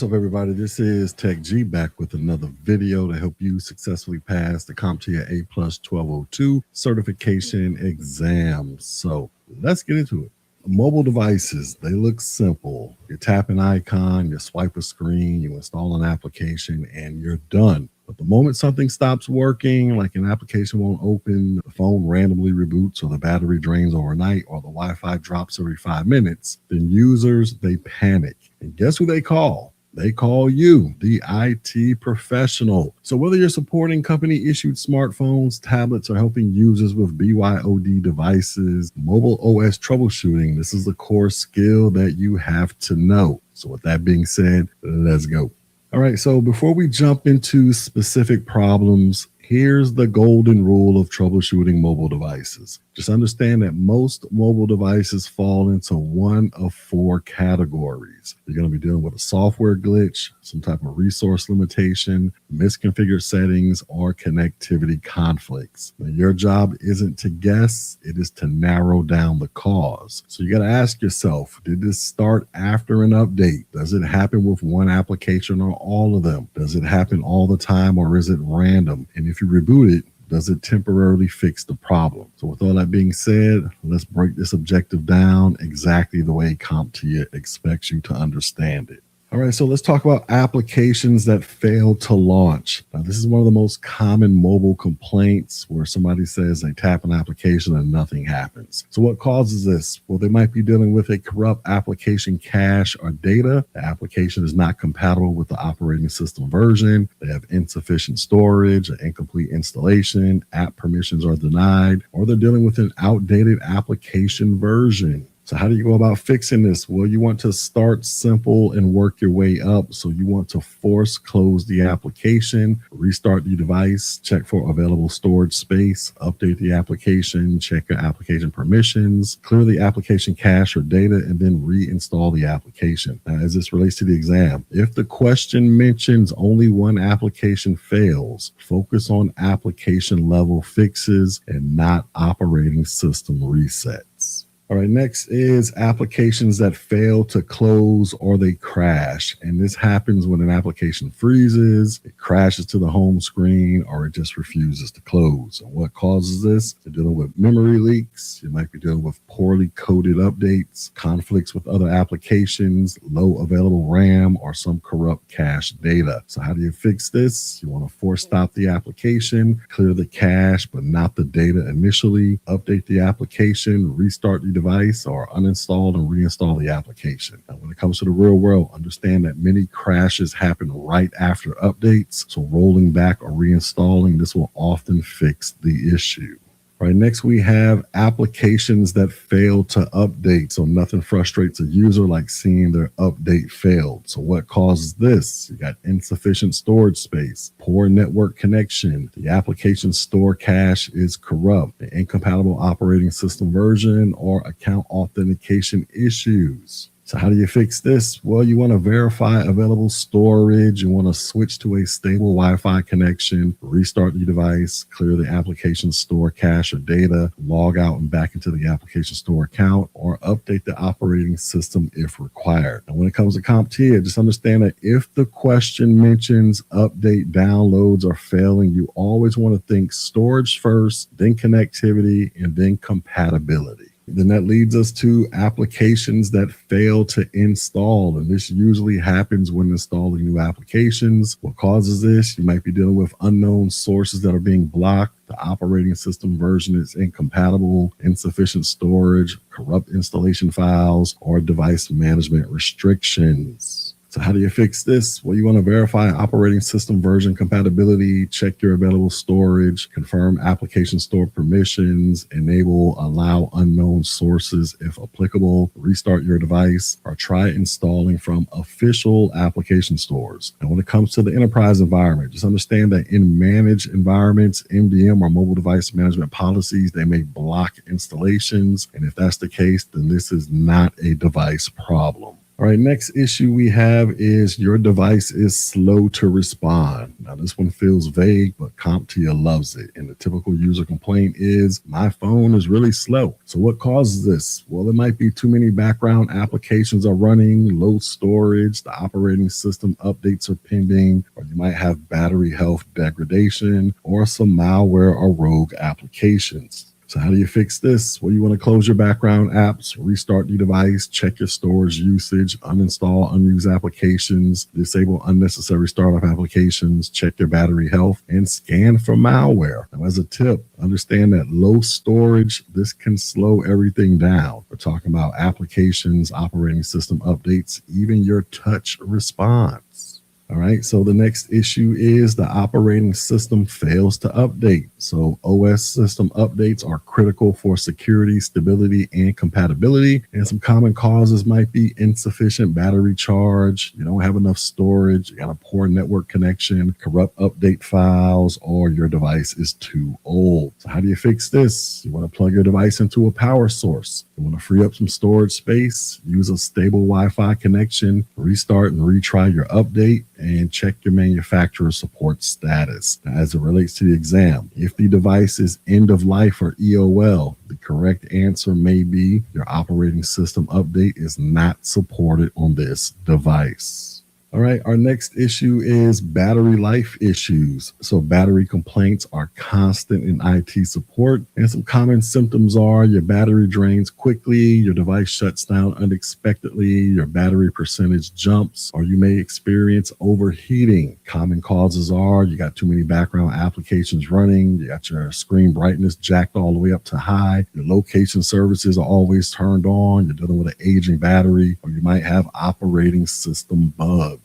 What's up, everybody? This is Tech G back with another video to help you successfully pass the CompTIA A+ 1202 certification exam. So let's get into it. Mobile devices, they look simple. You tap an icon, you swipe a screen, you install an application, and you're done. But the moment something stops working, like an application won't open, the phone randomly reboots, or the battery drains overnight, or the Wi-Fi drops every 5 minutes, then users, they panic. And guess who they call? They call you, the IT professional. So whether you're supporting company-issued smartphones, tablets, or helping users with BYOD devices, mobile OS troubleshooting, this is the core skill that you have to know. So with that being said, let's go. All right, so before we jump into specific problems, here's the golden rule of troubleshooting mobile devices. Just understand that most mobile devices fall into one of 4 categories. You're going to be dealing with a software glitch, some type of resource limitation, misconfigured settings, or connectivity conflicts. Now, your job isn't to guess, it is to narrow down the cause. So you got to ask yourself, did this start after an update? Does it happen with one application or all of them? Does it happen all the time, or is it random? And if you reboot it, does it temporarily fix the problem? So with all that being said, let's break this objective down exactly the way CompTIA expects you to understand it. All right, so let's talk about applications that fail to launch. Now, this is one of the most common mobile complaints where somebody says they tap an application and nothing happens. So what causes this? Well, they might be dealing with a corrupt application cache or data. The application is not compatible with the operating system version. They have insufficient storage, an incomplete installation, app permissions are denied, or they're dealing with an outdated application version. So how do you go about fixing this? Well, you want to start simple and work your way up. So you want to force close the application, restart the device, check for available storage space, update the application, check your application permissions, clear the application cache or data, and then reinstall the application. Now, as this relates to the exam, if the question mentions only one application fails, focus on application level fixes and not operating system resets. All right, next is applications that fail to close or they crash. And this happens when an application freezes, it crashes to the home screen, or it just refuses to close. And what causes this? You're dealing with memory leaks. You might be dealing with poorly coded updates, conflicts with other applications, low available RAM, or some corrupt cache data. So how do you fix this? You want to force stop the application, clear the cache, but not the data initially, update the application, restart the device, or uninstall and reinstall the application. Now, when it comes to the real world, understand that many crashes happen right after updates. So rolling back or reinstalling, this will often fix the issue. All right, next we have applications that fail to update. So nothing frustrates a user like seeing their update failed. So what causes this? You got insufficient storage space, poor network connection, the application store cache is corrupt, the incompatible operating system version, or account authentication issues. So how do you fix this? Well, you want to verify available storage. You want to switch to a stable Wi-Fi connection, restart the device, clear the application store cache or data, log out and back into the application store account, or update the operating system if required. And when it comes to CompTIA, just understand that if the question mentions update downloads are failing, you always want to think storage first, then connectivity, and then compatibility. Then that leads us to applications that fail to install. And this usually happens when installing new applications. What causes this? You might be dealing with unknown sources that are being blocked. The operating system version is incompatible, insufficient storage, corrupt installation files, or device management restrictions. So how do you fix this? Well, you want to verify operating system version compatibility, check your available storage, confirm application store permissions, enable allow unknown sources if applicable, restart your device, or try installing from official application stores. And when it comes to the enterprise environment, just understand that in managed environments, MDM or mobile device management policies, they may block installations. And if that's the case, then this is not a device problem. All right, next issue we have is your device is slow to respond. Now, this one feels vague, but CompTIA loves it. And the typical user complaint is, my phone is really slow. So what causes this? Well, it might be too many background applications are running, low storage, the operating system updates are pending, or you might have battery health degradation, or some malware or rogue applications. So how do you fix this? Well, you want to close your background apps, restart the device, check your storage usage, uninstall unused applications, disable unnecessary startup applications, check your battery health, and scan for malware. Now, as a tip, understand that low storage, this can slow everything down. We're talking about applications, operating system updates, even your touch response. All right, so the next issue is the operating system fails to update. So OS system updates are critical for security, stability, and compatibility. And some common causes might be insufficient battery charge, you don't have enough storage, you got a poor network connection, corrupt update files, or your device is too old. So how do you fix this? You want to plug your device into a power source. You want to free up some storage space, use a stable Wi-Fi connection, restart and retry your update, and check your manufacturer support status. Now, as it relates to the exam, if the device is end of life or EOL, the correct answer may be your operating system update is not supported on this device. All right, our next issue is battery life issues. So battery complaints are constant in IT support, and some common symptoms are your battery drains quickly, your device shuts down unexpectedly, your battery percentage jumps, or you may experience overheating. Common causes are you got too many background applications running, you got your screen brightness jacked all the way up to high, your location services are always turned on, you're dealing with an aging battery, or you might have operating system bugs.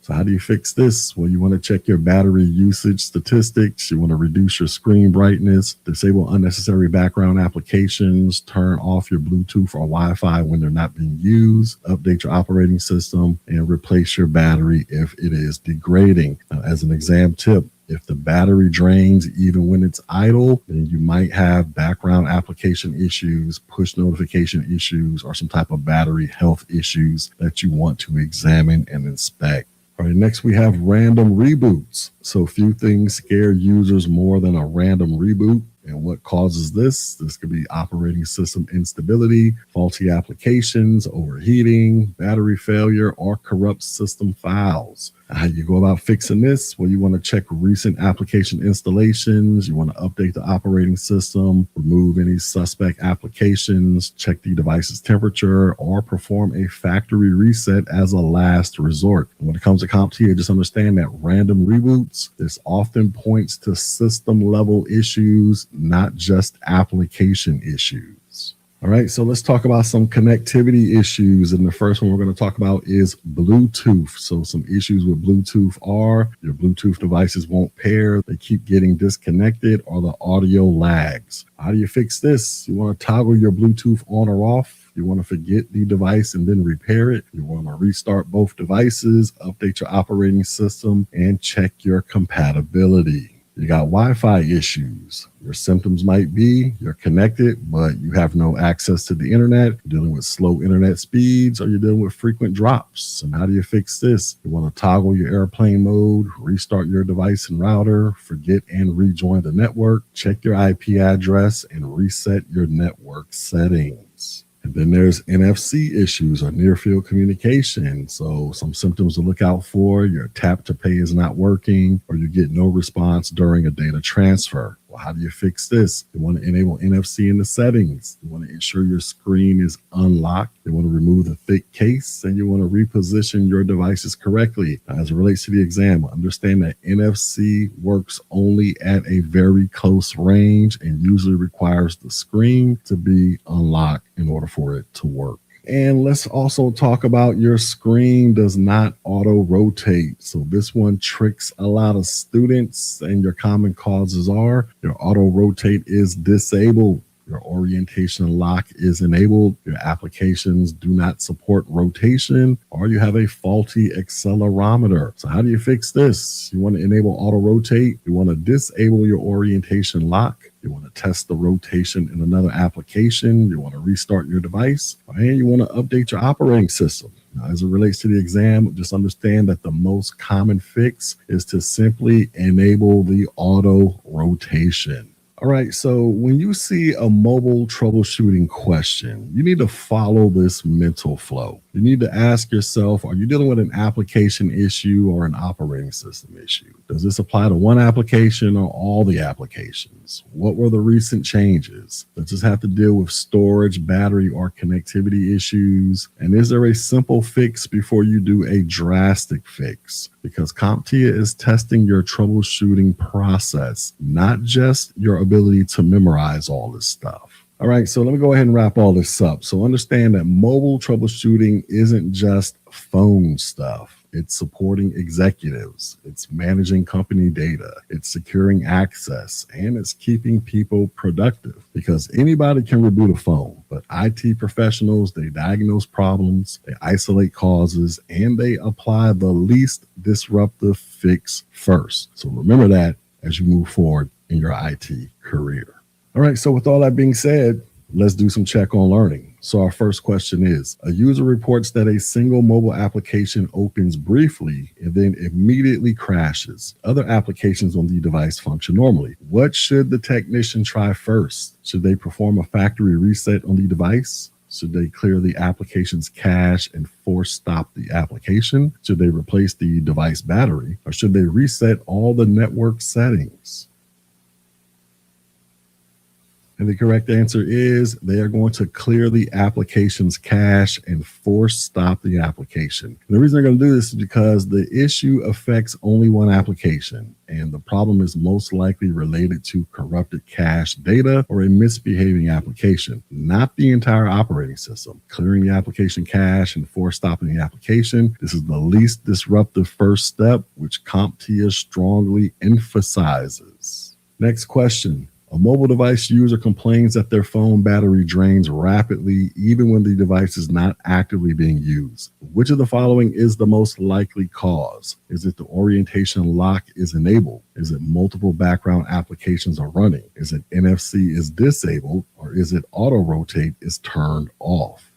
So how do you fix this? Well, you want to check your battery usage statistics. You want to reduce your screen brightness, disable unnecessary background applications, turn off your Bluetooth or Wi-Fi when they're not being used, update your operating system, and replace your battery if it is degrading. Now, as an exam tip, if the battery drains even when it's idle, then you might have background application issues, push notification issues, or some type of battery health issues that you want to examine and inspect. All right, next we have random reboots. So few things scare users more than a random reboot. And what causes this? This could be operating system instability, faulty applications, overheating, battery failure, or corrupt system files. How do you go about fixing this? Well, you want to check recent application installations. You want to update the operating system, remove any suspect applications, check the device's temperature, or perform a factory reset as a last resort. And when it comes to CompTIA, just understand that random reboots, this often points to system level issues, not just application issues. All right, so let's talk about some connectivity issues. And the first one we're going to talk about is Bluetooth. So some issues with Bluetooth are your Bluetooth devices won't pair, they keep getting disconnected, or the audio lags. How do you fix this? You want to toggle your Bluetooth on or off. You want to forget the device and then repair it. You want to restart both devices, update your operating system, and check your compatibility. You got Wi-Fi issues. Your symptoms might be you're connected, but you have no access to the internet, you're dealing with slow internet speeds, or you're dealing with frequent drops. And how do you fix this? You want to toggle your airplane mode, restart your device and router, forget and rejoin the network, check your IP address, and reset your network settings. And then there's NFC issues or near field communication. So some symptoms to look out for: your tap to pay is not working, or you get no response during a data transfer. Well, how do you fix this? You want to enable NFC in the settings. You want to ensure your screen is unlocked. You want to remove the thick case, and you want to reposition your devices correctly. Now, as it relates to the exam, understand that NFC works only at a very close range and usually requires the screen to be unlocked in order for it to work. And let's also talk about your screen does not auto rotate. So this one tricks a lot of students, and your common causes are your auto rotate is disabled, your orientation lock is enabled, your applications do not support rotation, or you have a faulty accelerometer. So how do you fix this? You want to enable auto rotate, you want to disable your orientation lock, you want to test the rotation in another application, you want to restart your device, and you want to update your operating system. Now, as it relates to the exam, just understand that the most common fix is to simply enable the auto rotation. All right, so when you see a mobile troubleshooting question, you need to follow this mental flow. You need to ask yourself, are you dealing with an application issue or an operating system issue? Does this apply to one application or all the applications? What were the recent changes? Does this have to deal with storage, battery, or connectivity issues? And is there a simple fix before you do a drastic fix? Because CompTIA is testing your troubleshooting process, not just your ability to memorize all this stuff. All right, so let me go ahead and wrap all this up. So understand that mobile troubleshooting isn't just phone stuff. It's supporting executives, it's managing company data, it's securing access, and it's keeping people productive. Because anybody can reboot a phone, but IT professionals, they diagnose problems, they isolate causes, and they apply the least disruptive fix first. So remember that as you move forward in your IT career. All right, so with all that being said, let's do some check on learning. So our first question is, a user reports that a single mobile application opens briefly and then immediately crashes. Other applications on the device function normally. What should the technician try first? Should they perform a factory reset on the device? Should they clear the application's cache and force stop the application? Should they replace the device battery? Or should they reset all the network settings? And the correct answer is they are going to clear the application's cache and force stop the application. And the reason they're going to do this is because the issue affects only one application, and the problem is most likely related to corrupted cache data or a misbehaving application, not the entire operating system. Clearing the application cache and force stopping the application, this is the least disruptive first step, which CompTIA strongly emphasizes. Next question. A mobile device user complains that their phone battery drains rapidly even when the device is not actively being used. Which of the following is the most likely cause? Is it the orientation lock is enabled? Is it multiple background applications are running? Is it NFC is disabled? Or is it auto rotate is turned off?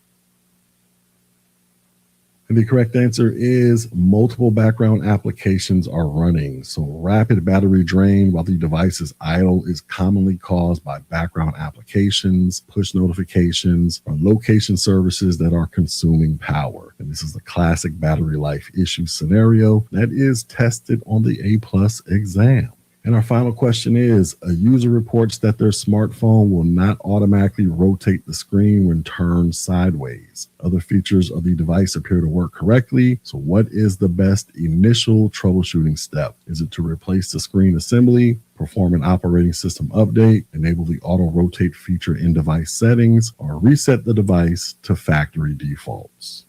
And the correct answer is multiple background applications are running. So rapid battery drain while the device is idle is commonly caused by background applications, push notifications, or location services that are consuming power. And this is a classic battery life issue scenario that is tested on the A+ exam. And our final question is, a user reports that their smartphone will not automatically rotate the screen when turned sideways. Other features of the device appear to work correctly. So what is the best initial troubleshooting step? Is it to replace the screen assembly, perform an operating system update, enable the auto rotate feature in device settings, or reset the device to factory defaults?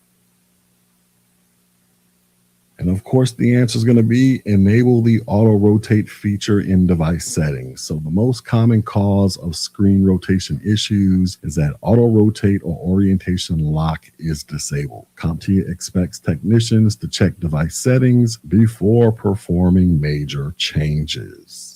And of course, the answer is going to be enable the auto rotate feature in device settings. So the most common cause of screen rotation issues is that auto rotate or orientation lock is disabled. CompTIA expects technicians to check device settings before performing major changes.